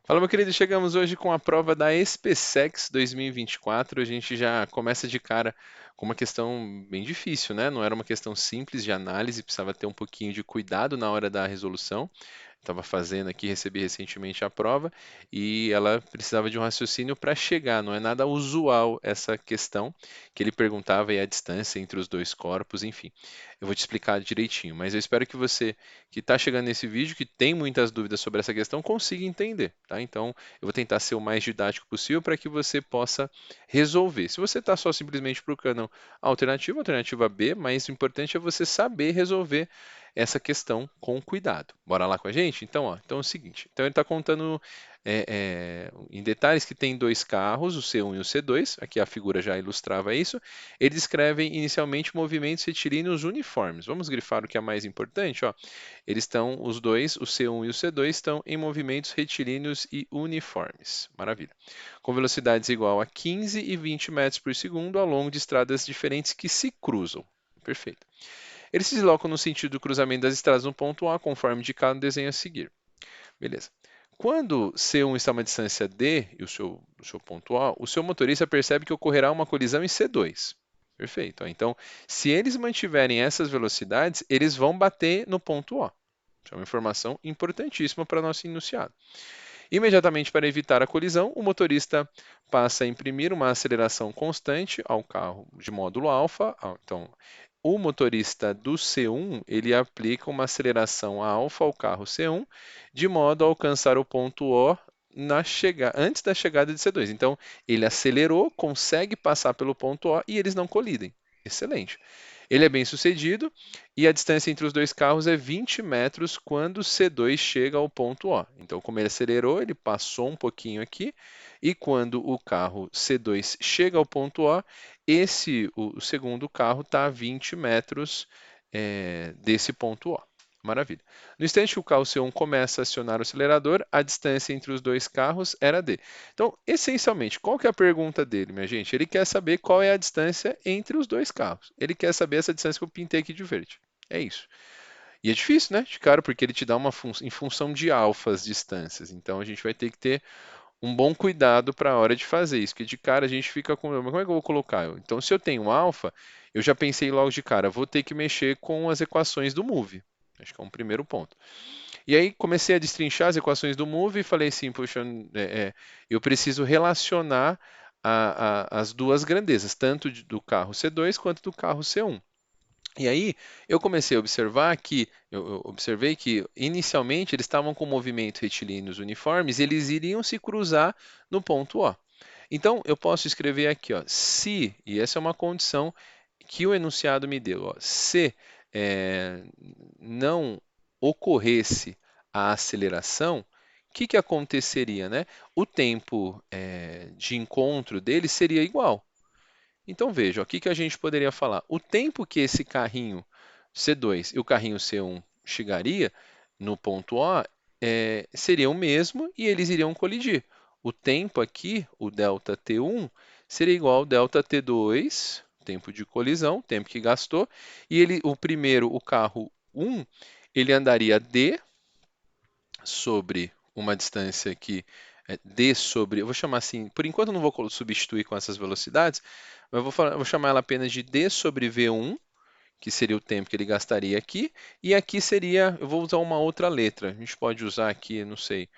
Fala, meu querido, chegamos hoje com a prova da SpaceX 2024. A gente já começa de cara com uma questão bem difícil, né? Não era uma questão simples de análise, precisava ter um pouquinho de cuidado na hora da resolução. Estava fazendo aqui, recebi recentemente a prova e ela precisava de um raciocínio para chegar. Não é nada usual essa questão que ele perguntava aí a distância entre os dois corpos, enfim. Eu vou te explicar direitinho, mas eu espero que você que está chegando nesse vídeo, que tem muitas dúvidas sobre essa questão, consiga entender, tá? Então, eu vou tentar ser o mais didático possível para que você possa resolver. Se você está só simplesmente procurando a alternativa B, mas o importante é você saber resolver essa questão com cuidado. Bora lá com a gente? Então, ó, então é o seguinte. Então ele está contando em detalhes que tem dois carros, o C1 e o C2. Aqui a figura já ilustrava isso. Eles descrevem inicialmente movimentos retilíneos uniformes. Vamos grifar o que é mais importante, ó. Eles estão, os dois, o C1 e o C2, estão em movimentos retilíneos e uniformes. Maravilha. Com velocidades igual a 15 e 20 metros por segundo ao longo de estradas diferentes que se cruzam. Perfeito. Eles se deslocam no sentido do cruzamento das estradas no ponto A, conforme indicado no desenho a seguir. Beleza. Quando C1 está a uma distância D e o seu ponto A, o seu motorista percebe que ocorrerá uma colisão em C2. Perfeito. Ó. Então, se eles mantiverem essas velocidades, eles vão bater no ponto A. Isso é uma informação importantíssima para nosso enunciado. Imediatamente para evitar a colisão, o motorista passa a imprimir uma aceleração constante ao carro de módulo alfa. Então, o motorista do C1, ele aplica uma aceleração alfa ao carro C1, de modo a alcançar o ponto O antes da chegada de C2. Então, ele acelerou, consegue passar pelo ponto O e eles não colidem. Excelente. Ele é bem sucedido e a distância entre os dois carros é 20 metros quando o C2 chega ao ponto O. Então, como ele acelerou, ele passou um pouquinho aqui, e quando o carro C2 chega ao ponto O, o segundo carro está a 20 metros desse ponto O. Maravilha. No instante que o carro C1 começa a acionar o acelerador, a distância entre os dois carros era D. Então, essencialmente, qual que é a pergunta dele, minha gente? Ele quer saber qual é a distância entre os dois carros. Ele quer saber essa distância que eu pintei aqui de verde. É isso. E é difícil, né, de cara, porque ele te dá em função de alfas distâncias. Então, a gente vai ter que ter um bom cuidado para a hora de fazer isso, porque de cara a gente fica com, mas como é que eu vou colocar? Então, se eu tenho um alfa, eu já pensei logo de cara, vou ter que mexer com as equações do move. Acho que é um primeiro ponto. E aí comecei a destrinchar as equações do move e falei assim, poxa, eu preciso relacionar as duas grandezas, tanto do carro C2 quanto do carro C1. E aí eu comecei a observar que, eu observei que inicialmente eles estavam com movimentos retilíneos uniformes, eles iriam se cruzar no ponto O. Então eu posso escrever aqui, ó, se, e essa é uma condição que o enunciado me deu, ó, se não ocorresse a aceleração, o que que aconteceria, né? O tempo de encontro deles seria igual. Então veja, o que que a gente poderia falar? O tempo que esse carrinho C2 e o carrinho C1 chegaria no ponto O seria o mesmo e eles iriam colidir. O tempo aqui, o delta T1, seria igual ao delta T2, tempo de colisão, tempo que gastou, e o primeiro, o carro 1, ele andaria D sobre uma distância aqui, D sobre, eu vou chamar assim, por enquanto eu não vou substituir com essas velocidades, mas vou chamar ela apenas de D sobre V1, que seria o tempo que ele gastaria aqui, e aqui seria, eu vou usar uma outra letra, a gente pode usar aqui, não sei,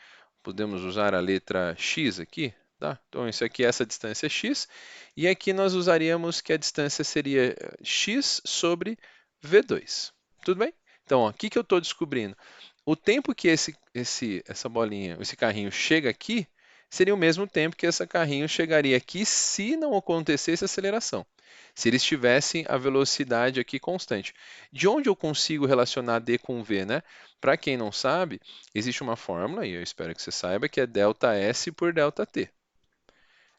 podemos usar a letra X aqui, tá? Então isso aqui, essa distância é X, e aqui nós usaríamos que a distância seria X sobre V2, tudo bem? Então, ó, o que que eu estou descobrindo? O tempo que essa bolinha, esse carrinho chega aqui, seria o mesmo tempo que esse carrinho chegaria aqui se não acontecesse aceleração. Se eles tivessem a velocidade aqui constante. De onde eu consigo relacionar D com V, né? Para quem não sabe, existe uma fórmula, e eu espero que você saiba, que é delta S por delta T.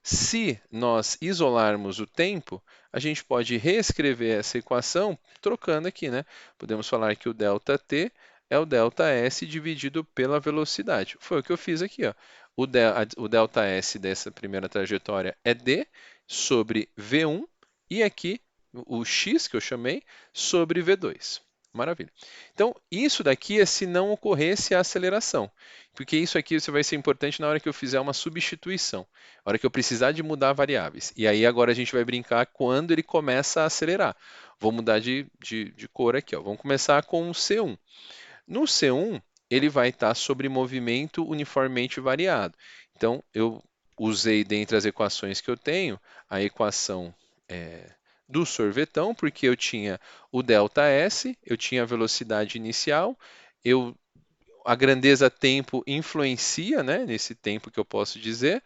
Se nós isolarmos o tempo, a gente pode reescrever essa equação trocando aqui, né? Podemos falar que o delta t é o delta s dividido pela velocidade. Foi o que eu fiz aqui, ó. O delta s dessa primeira trajetória é d sobre v1 e aqui o x que eu chamei sobre v2. Maravilha. Então, isso daqui é se não ocorresse a aceleração, porque isso aqui vai ser importante na hora que eu fizer uma substituição, na hora que eu precisar de mudar variáveis. E aí agora a gente vai brincar quando ele começa a acelerar. Vou mudar de cor aqui, ó. Vamos começar com o C1. No C1, ele vai estar sobre movimento uniformemente variado. Então, eu usei dentre as equações que eu tenho, a equação do sorvetão, porque eu tinha o ΔS, eu tinha a velocidade inicial, eu, a grandeza tempo influencia, né, nesse tempo que eu posso dizer,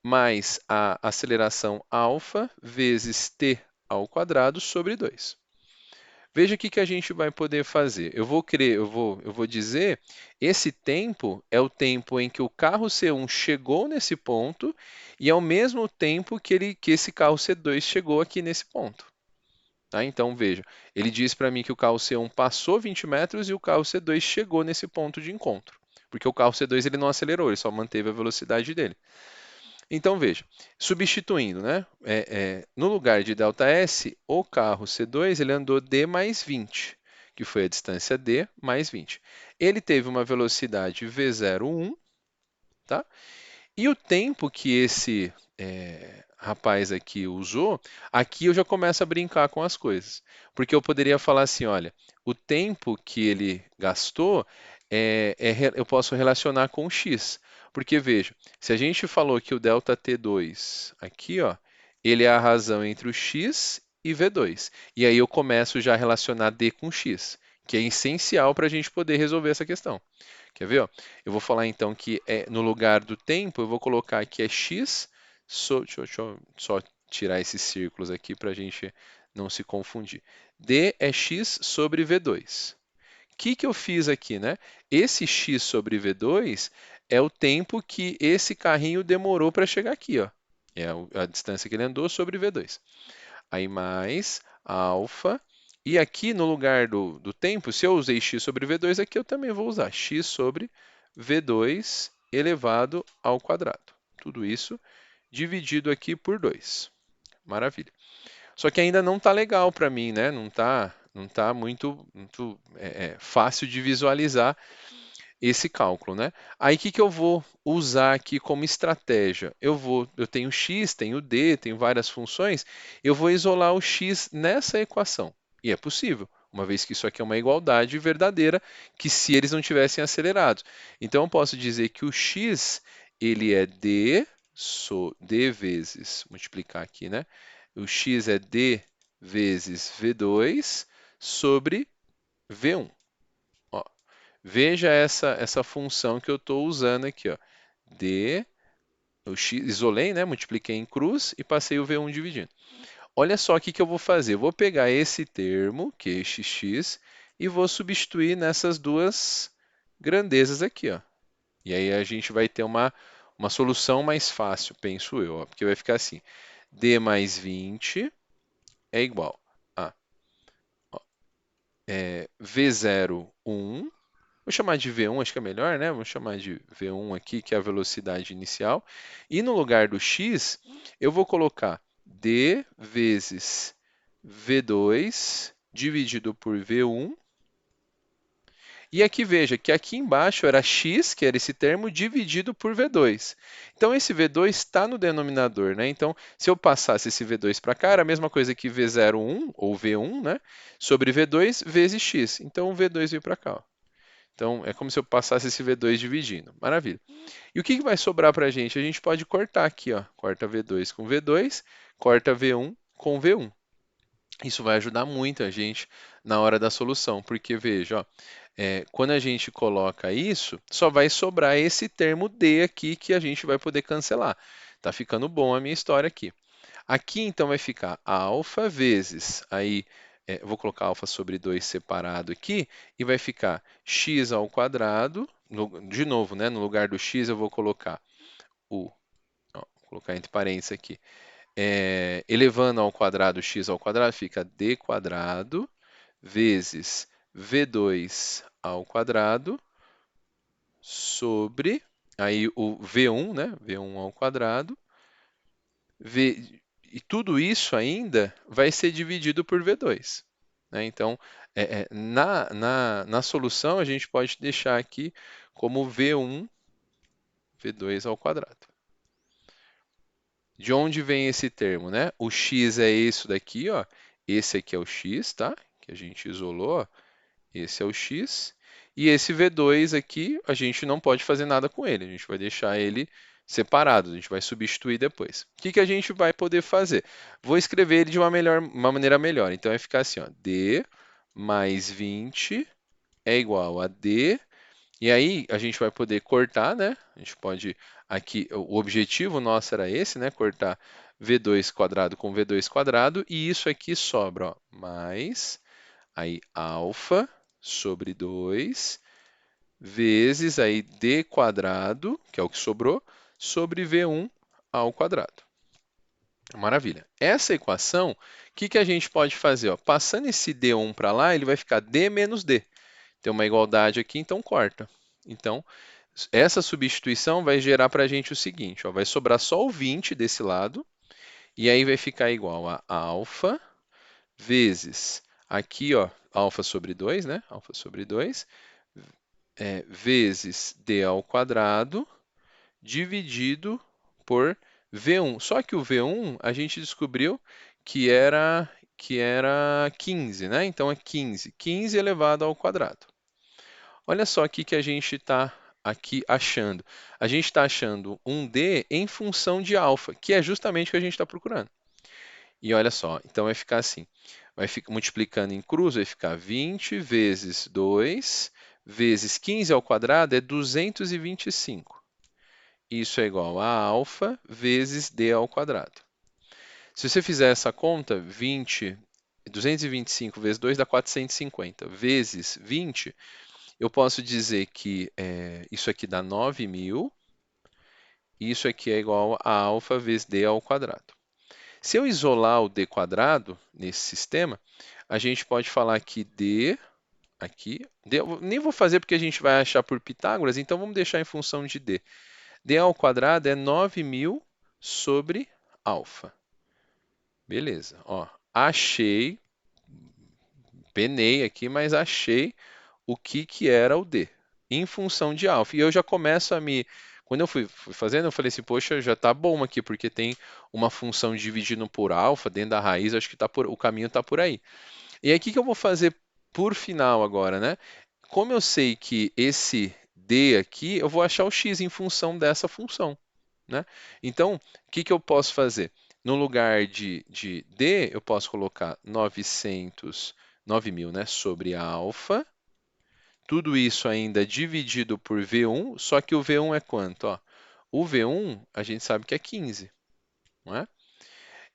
mais a aceleração alfa vezes t ao quadrado sobre 2. Veja o que que a gente vai poder fazer. Eu vou dizer, esse tempo é o tempo em que o carro C1 chegou nesse ponto e é o mesmo tempo que esse carro C2 chegou aqui nesse ponto. Tá? Então, veja, ele diz para mim que o carro C1 passou 20 metros e o carro C2 chegou nesse ponto de encontro. Porque o carro C2 ele não acelerou, ele só manteve a velocidade dele. Então, veja, substituindo, né? No lugar de ΔS, o carro C2 ele andou d mais 20, que foi a distância d mais 20. Ele teve uma velocidade V01, tá? E o tempo que esse rapaz aqui usou, aqui eu já começo a brincar com as coisas. Porque eu poderia falar assim, olha, o tempo que ele gastou, eu posso relacionar com o x. Porque veja, se a gente falou que o delta T2 aqui, ó, ele é a razão entre o x e V2. E aí eu começo já a relacionar d com x, que é essencial para a gente poder resolver essa questão. Quer ver? Ó? Eu vou falar então que no lugar do tempo, eu vou colocar que é x. Deixa eu só tirar esses círculos aqui para a gente não se confundir. D é x sobre V2. O que eu fiz aqui, né? Esse x sobre V2 é o tempo que esse carrinho demorou para chegar aqui, ó. É a distância que ele andou sobre V2. Aí mais alfa. E aqui no lugar do tempo, se eu usei x sobre V2, aqui eu também vou usar x sobre V2 elevado ao quadrado. Tudo isso dividido aqui por 2. Maravilha. Só que ainda não está legal para mim, né? Não tá muito fácil de visualizar esse cálculo, né? Aí o que que eu vou usar aqui como estratégia? Eu tenho x, tenho d, tenho várias funções, eu vou isolar o x nessa equação. E é possível, uma vez que isso aqui é uma igualdade verdadeira, que se eles não tivessem acelerados. Então eu posso dizer que o x ele é d vezes, multiplicar aqui, né? O x é d vezes v2 sobre v1. Veja essa função que eu estou usando aqui, ó. D, eu isolei, né? Multipliquei em cruz e passei o V1 dividindo. Olha só o que eu vou fazer. Eu vou pegar esse termo, que é xx, e vou substituir nessas duas grandezas aqui, ó. E aí a gente vai ter uma solução mais fácil, penso eu, ó, porque vai ficar assim. D mais 20 é igual a V0, 1. Vou chamar de V1, acho que é melhor, né? Vou chamar de V1 aqui, que é a velocidade inicial. E no lugar do x, eu vou colocar d vezes V2 dividido por V1. E aqui veja que aqui embaixo era x, que era esse termo, dividido por V2. Então esse V2 está no denominador, né? Então se eu passasse esse V2 para cá, era a mesma coisa que V01 ou V1, né? Sobre V2 vezes x. Então o V2 veio para cá, ó. Então, é como se eu passasse esse V2 dividindo. Maravilha. E o que vai sobrar para a gente? A gente pode cortar aqui, ó. Corta V2 com V2, corta V1 com V1. Isso vai ajudar muito a gente na hora da solução, porque veja, ó, quando a gente coloca isso, só vai sobrar esse termo D aqui que a gente vai poder cancelar. Tá ficando bom a minha história aqui. Aqui então vai ficar alfa vezes, aí eu vou colocar alfa sobre 2 separado aqui, e vai ficar x ao quadrado, de novo, né, no lugar do x eu vou colocar vou colocar entre parênteses aqui, elevando ao quadrado x ao quadrado, fica d quadrado vezes v2 ao quadrado sobre, aí o v1, né, v1 ao quadrado, e tudo isso ainda vai ser dividido por V2. Né? Então, Na solução, a gente pode deixar aqui como V1, V2 ao quadrado. De onde vem esse termo, né? O x é isso daqui, ó. Esse aqui é o x, tá? Que a gente isolou, ó. Esse é o x. E esse V2 aqui, a gente não pode fazer nada com ele. A gente vai deixar ele separado. A gente vai substituir depois. O que que a gente vai poder fazer? Vou escrever ele de uma maneira melhor. Então vai ficar assim, ó. D mais 20 é igual a D. E aí a gente vai poder cortar, né? A gente pode aqui, o objetivo nosso era esse, né? Cortar V2 quadrado com V2 quadrado, e isso aqui sobra, ó, mais aí alfa sobre 2 vezes aí D quadrado, que é o que sobrou, sobre V1 ao quadrado. Maravilha. Essa equação, o que que a gente pode fazer? Ó? Passando esse D1 para lá, ele vai ficar D menos D. Tem uma igualdade aqui, então corta. Então, essa substituição vai gerar para a gente o seguinte, ó, vai sobrar só o 20 desse lado, e aí vai ficar igual a alfa vezes, aqui, ó, alfa sobre 2, né? Alfa sobre 2, vezes d ao quadrado, dividido por V1. Só que o V1 a gente descobriu que era 15, né? Então é 15. 15 elevado ao quadrado. Olha só o que a gente está aqui achando. A gente está achando um D em função de alfa, que é justamente o que a gente está procurando. E olha só, então vai ficar assim. Vai ficar multiplicando em cruz, vai ficar 20 vezes 2 vezes 15 ao quadrado é 225. Isso é igual a alfa vezes D ao quadrado. Se você fizer essa conta, 225 vezes 2 dá 450, vezes 20, eu posso dizer que isso aqui dá 9.000, e isso aqui é igual a alfa vezes d ao quadrado. Se eu isolar o d quadrado nesse sistema, a gente pode falar que d aqui, eu nem vou fazer porque a gente vai achar por Pitágoras, então vamos deixar em função de d. d ao quadrado é 9.000 sobre alfa. Beleza, ó, achei, penei aqui, mas achei o que era o D em função de alfa. E eu já começo a me. Quando eu fui fazendo, eu falei assim, poxa, já tá bom aqui, porque tem uma função dividindo por alfa dentro da raiz, acho que o caminho está por aí. E aí, o que que eu vou fazer por final agora, né? Como eu sei que esse D aqui, eu vou achar o x em função dessa função, né? Então, o que que eu posso fazer? No lugar de D, eu posso colocar 9.000, né, sobre alfa, tudo isso ainda dividido por V1, só que o V1 é quanto? Ó? O V1 a gente sabe que é 15, não é?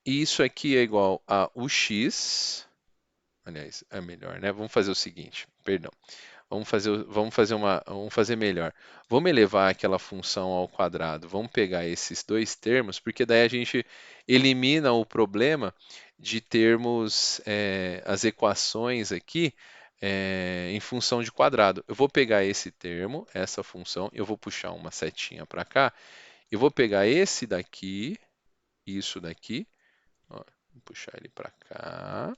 E isso aqui é igual a o x, aliás, é melhor, né? Vamos fazer o seguinte, perdão. Vamos fazer melhor. Vamos elevar aquela função ao quadrado. Vamos pegar esses dois termos, porque daí a gente elimina o problema de termos as equações aqui em função de quadrado. Eu vou pegar esse termo, essa função, eu vou puxar uma setinha para cá, eu vou pegar esse daqui, isso daqui, ó, vou puxar ele para cá.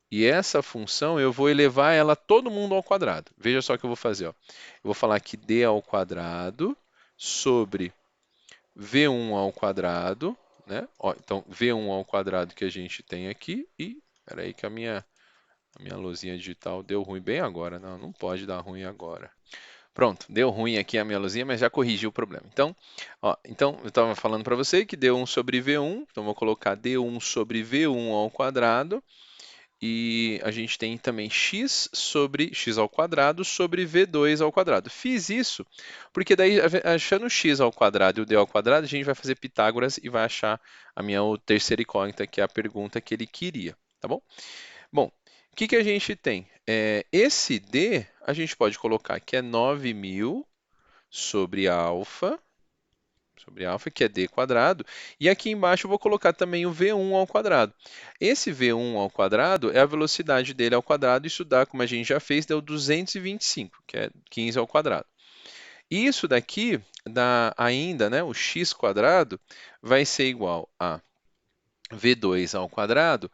E essa função eu vou elevar ela todo mundo ao quadrado. Veja só o que eu vou fazer. Ó. Eu vou falar que d ao quadrado sobre v1 ao quadrado, né? Ó, então, v1 ao quadrado que a gente tem aqui. E, espera aí que a minha luzinha digital deu ruim bem agora. Não, não pode dar ruim agora. Pronto, deu ruim aqui a minha luzinha, mas já corrigiu o problema. Então, ó, então eu estava falando para você que d1 sobre v1, então vou colocar d1 sobre v1 ao quadrado, e a gente tem também x sobre x ao quadrado sobre v2 ao quadrado. Fiz isso porque daí, achando x ao quadrado e o d ao quadrado, a gente vai fazer Pitágoras e vai achar a minha terceira incógnita, que é a pergunta que ele queria, tá bom? Bom, o que que a gente tem? Esse d, a gente pode colocar que é 9.000 sobre alfa, que é d quadrado, e aqui embaixo eu vou colocar também o v1 ao quadrado. Esse v1 ao quadrado é a velocidade dele ao quadrado, isso dá, como a gente já fez, deu 225, que é 15 ao quadrado. E isso daqui dá ainda, né, o x quadrado vai ser igual a v2 ao quadrado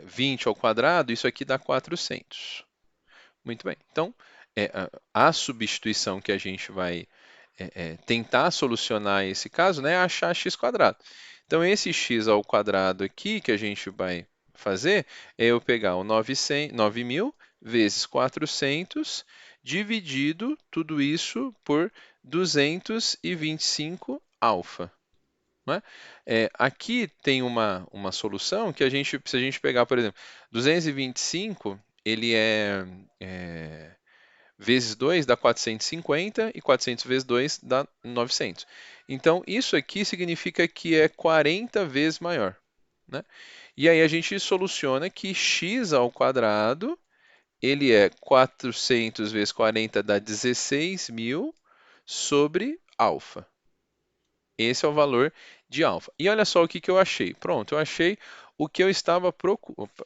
20 ao quadrado, isso aqui dá 400. Muito bem. Então, a substituição que a gente vai tentar solucionar esse caso, né, é achar x quadrado. Então, esse x ao quadrado aqui que a gente vai fazer é eu pegar o 9.000 vezes 400 dividido tudo isso por 225 alfa. Né? Aqui tem uma solução que se a gente pegar, por exemplo, 225, ele vezes 2 dá 450 e 400 vezes 2 dá 900. Então, isso aqui significa que é 40 vezes maior. Né? E aí a gente soluciona que x ao quadrado, ele é 400 vezes 40 dá 16.000 sobre alfa. Esse é o valor de alfa. E olha só o que eu achei. Pronto, eu achei o que eu estava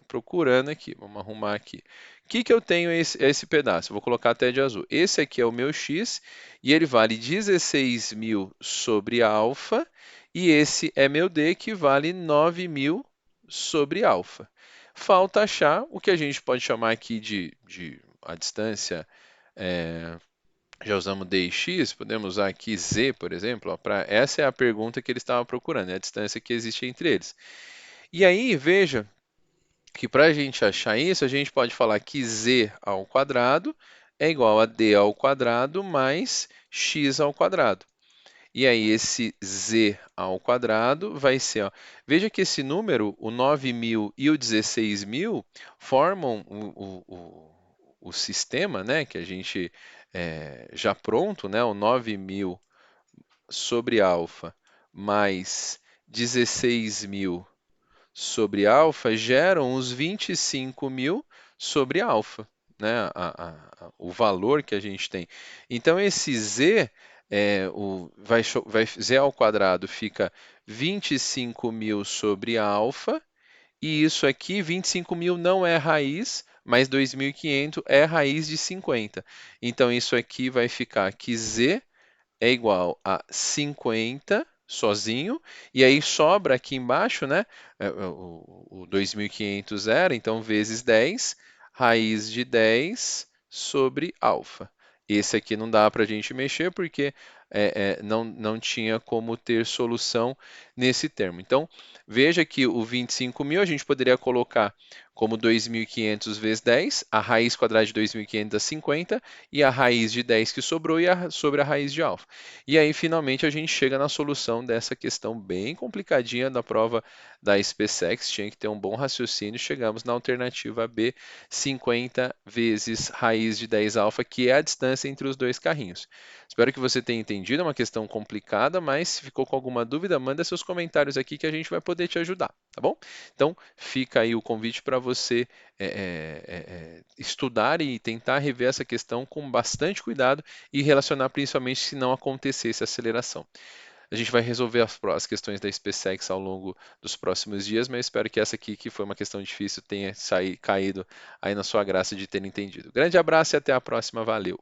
procurando aqui. Vamos arrumar aqui. O que eu tenho esse pedaço? Vou colocar até de azul. Esse aqui é o meu x e ele vale 16.000 sobre alfa. E esse é meu d que vale 9.000 sobre alfa. Falta achar o que a gente pode chamar aqui de a distância. Já usamos d e x, podemos usar aqui z, por exemplo. Essa é a pergunta que ele estava procurando, é a distância que existe entre eles. E aí, veja que para a gente achar isso, a gente pode falar que z ao quadrado é igual a d ao quadrado mais x ao quadrado. E aí, esse z ao quadrado vai ser, ó, veja que esse número, o 9.000 e o 16.000, formam o sistema, né, que a gente já pronto, né, o 9.000 sobre alfa mais 16.000 sobre alfa geram os 25.000 sobre alfa, né? O valor que a gente tem. Então, esse z, z ao quadrado fica 25.000 sobre alfa, e isso aqui, 25.000 não é raiz, mas 2.500 é raiz de 50. Então, isso aqui vai ficar que z é igual a 50 sozinho, e aí sobra aqui embaixo, né? O 2.500 era, então vezes 10, raiz de 10 sobre alfa. Esse aqui não dá para a gente mexer porque não tinha como ter solução nesse termo. Então, veja que o 25.000 a gente poderia colocar como 2.500 vezes 10, a raiz quadrada de 2.500 dá 50, e a raiz de 10 que sobrou sobre a raiz de alfa. E aí, finalmente, a gente chega na solução dessa questão bem complicadinha da prova da SpaceX. Tinha que ter um bom raciocínio. Chegamos na alternativa B, 50 vezes raiz de 10 alfa, que é a distância entre os dois carrinhos. Espero que você tenha entendido. É uma questão complicada, mas se ficou com alguma dúvida, manda seus comentários aqui que a gente vai poder te ajudar, tá bom? Então, fica aí o convite para você estudar e tentar rever essa questão com bastante cuidado e relacionar principalmente se não acontecesse aceleração. A gente vai resolver as questões da SpaceX ao longo dos próximos dias, mas espero que essa aqui, que foi uma questão difícil, tenha caído aí na sua graça de ter entendido. Grande abraço e até a próxima. Valeu!